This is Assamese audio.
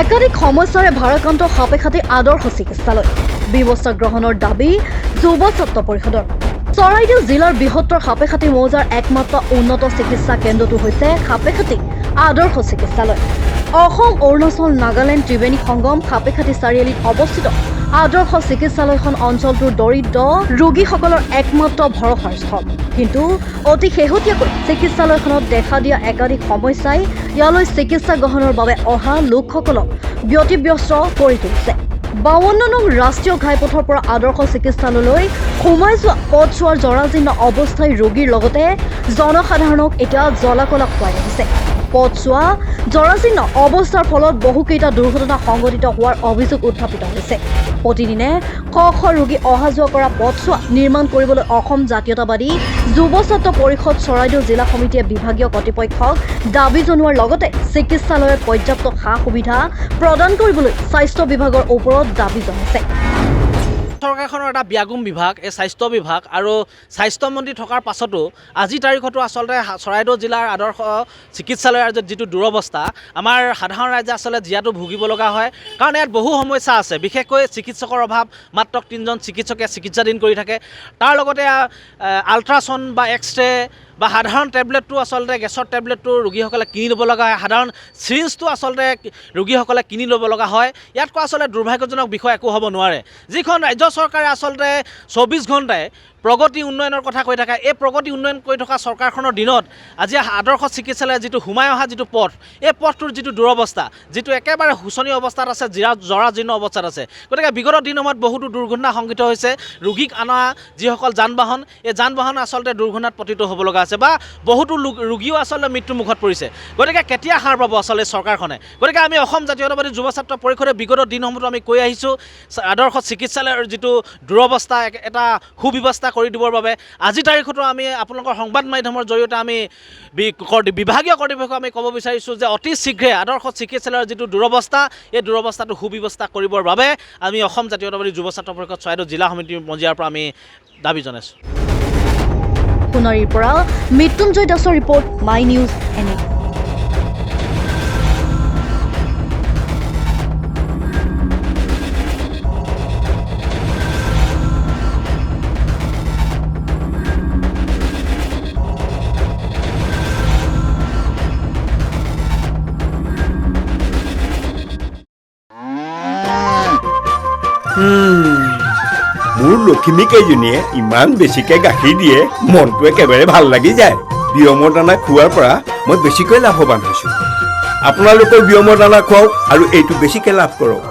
একাধিক সমস্যাৰে ভাৰাক্ৰান্ত সাপেখাতী আদৰ্শ চিকিৎসালয় ব্যৱস্থা গ্ৰহণৰ দাবী যুৱ ছাত্ৰ পৰিষদৰ। চৰাইদেউ জিলাৰ বৃহত্তৰ সাপেখাতী মৌজাৰ একমাত্ৰ উন্নত চিকিৎসা কেন্দ্ৰটো হৈছে সাপেখাতী আদৰ্শ চিকিৎসালয়। অসম, অৰুণাচল, নাগালেণ্ড ত্ৰিবেণী সংগম সাপেখাতী চাৰিআলিত অৱস্থিত আদৰ্শ চিকিৎসালয়খন অঞ্চলটোৰ দৰিদ্ৰ ৰোগীসকলৰ একমাত্ৰ ভৰসাৰ স্থল। কিন্তু অতি শেহতীয়াকৈ চিকিৎসালয়খনত দেখা দিয়া একাধিক সমস্যাই ইয়ালৈ চিকিৎসা গ্ৰহণৰ বাবে অহা লোকসকলক ব্যতিব্যস্ত কৰি তুলিছে। 52 নং ৰাষ্ট্ৰীয় ঘাইপথৰ পৰা আদৰ্শ চিকিৎসালয়লৈ সোমাই যোৱা পথছোৱাৰ জৰাজীৰ্ণ অৱস্থাই ৰোগীৰ লগতে জনসাধাৰণক এতিয়া জ্বলাকলা খুৱাই আহিছে। পথছোৱা জৰাজীৰ্ণ অৱস্থাৰ ফলত বহুকেইটা দুৰ্ঘটনা সংঘটিত হোৱাৰ অভিযোগ উত্থাপিত হৈছে। প্ৰতিদিনে শ শ ৰোগী অহা যোৱা কৰা পথছোৱা নিৰ্মাণ কৰিবলৈ অসম জাতীয়তাবাদী যুৱ ছাত্ৰ পৰিষদ চৰাইদেউ জিলা সমিতিয়ে বিভাগীয় কৰ্তৃপক্ষক দাবী জনোৱাৰ লগতে চিকিৎসালয়ত পৰ্যাপ্ত সা সুবিধা প্ৰদান কৰিবলৈ স্বাস্থ্য বিভাগৰ ওপৰত দাবী জনাইছে। চৰকাৰখনৰ এটা ব্যাগুম বিভাগ, এই স্বাস্থ্য বিভাগ আৰু স্বাস্থ্যমন্ত্ৰী থকাৰ পাছতো আজিৰ তাৰিখতো আচলতে চৰাইদেউ জিলাৰ আদৰ্শ চিকিৎসালয়ৰ যিটো দুৰৱস্থা আমাৰ সাধাৰণ ৰাইজে আচলতে জীয়াটো ভুগিব লগা হয়। কাৰণ ইয়াত বহু সমস্যা আছে, বিশেষকৈ চিকিৎসকৰ অভাৱ। মাত্ৰ 3জন চিকিৎসকে চিকিৎসাধীন কৰি থাকে। তাৰ লগতে আল্ট্ৰাচাউণ্ড বা এক্সৰে বা সাধাৰণ টেবলেটটো আচলতে গেছৰ টেবলেটটো ৰোগীসকলে কিনি ল'ব লগা হয়। সাধাৰণ চিৰিঞ্জটো আচলতে ৰোগীসকলে কিনি ল'ব লগা হয়। ইয়াতকৈ আচলতে দুৰ্ভাগ্যজনক বিষয় একো হ'ব নোৱাৰে। যিখন ৰাজ্য চৰকাৰে আচলতে 24 ঘণ্টাই প্ৰগতি উন্নয়নৰ কথা কৈ থাকে, এই প্ৰগতি উন্নয়ন কৰি থকা চৰকাৰখনৰ দিনত আজি আদৰ্শ চিকিৎসালয়ৰ যিটো সোমাই অহা যিটো পথ, এই পথটোৰ যিটো দুৰৱস্থা, যিটো একেবাৰে শোচনীয় অৱস্থাত আছে, জৰাজীৰ্ণ অৱস্থাত আছে। গতিকে বিগত দিনসমূহত বহুতো দুৰ্ঘটনা সংঘটিত হৈছে। ৰোগীক অনা যিসকল যান বাহন, এই যান বাহন আচলতে দুৰ্ঘটনাত পতিত হ'ব লগা আছে বা বহুতো ৰোগীও আচলতে মৃত্যুৰ মুখত পৰিছে। গতিকে কেতিয়া সাৰ পাব আচলতে চৰকাৰখনে? গতিকে আমি অসম জাতীয়তাবাদী যুৱ ছাত্ৰ পৰিষদে বিগত দিনসমূহতো আমি কৈ আহিছোঁ আদৰ্শ চিকিৎসালয়ৰ যিটো দুৰৱস্থা এটা সুব্যৱস্থা কৰি দিবৰ বাবে আজিৰ তাৰিখতো আমি আপোনালোকৰ সংবাদ মাধ্যমৰ জৰিয়তে আমি বিভাগীয় কৰ্তৃপক্ষক আমি ক'ব বিচাৰিছোঁ যে অতি শীঘ্ৰে আদৰ্শ চিকিৎসালয়ৰ যিটো দুৰৱস্থা, এই দুৰৱস্থাটো সুব্যৱস্থা কৰিবৰ বাবে আমি অসম জাতীয়তাবাদী যুৱ ছাত্ৰ পৰিষদ চৰাইদেউ জিলা সমিতিৰ মজিয়াৰ পৰা আমি দাবী জনাইছোঁ। সোণাৰীৰ পৰা মৃত্যুঞ্জয় দাসৰ ৰিপৰ্ট, মাই নিউজ এনে। মোৰ লখিমী কেইজনীয়ে ইমান বেছিকৈ গাখীৰ দিয়ে, মনটো একেবাৰে ভাল লাগি যায়। বিয়মৰ দানা খোৱাৰ পৰা মই বেছিকৈ লাভৱান হৈছোঁ। আপোনালোকৰ বিয়মৰ দানা খুৱাওক আৰু এইটো বেছিকৈ লাভ কৰক।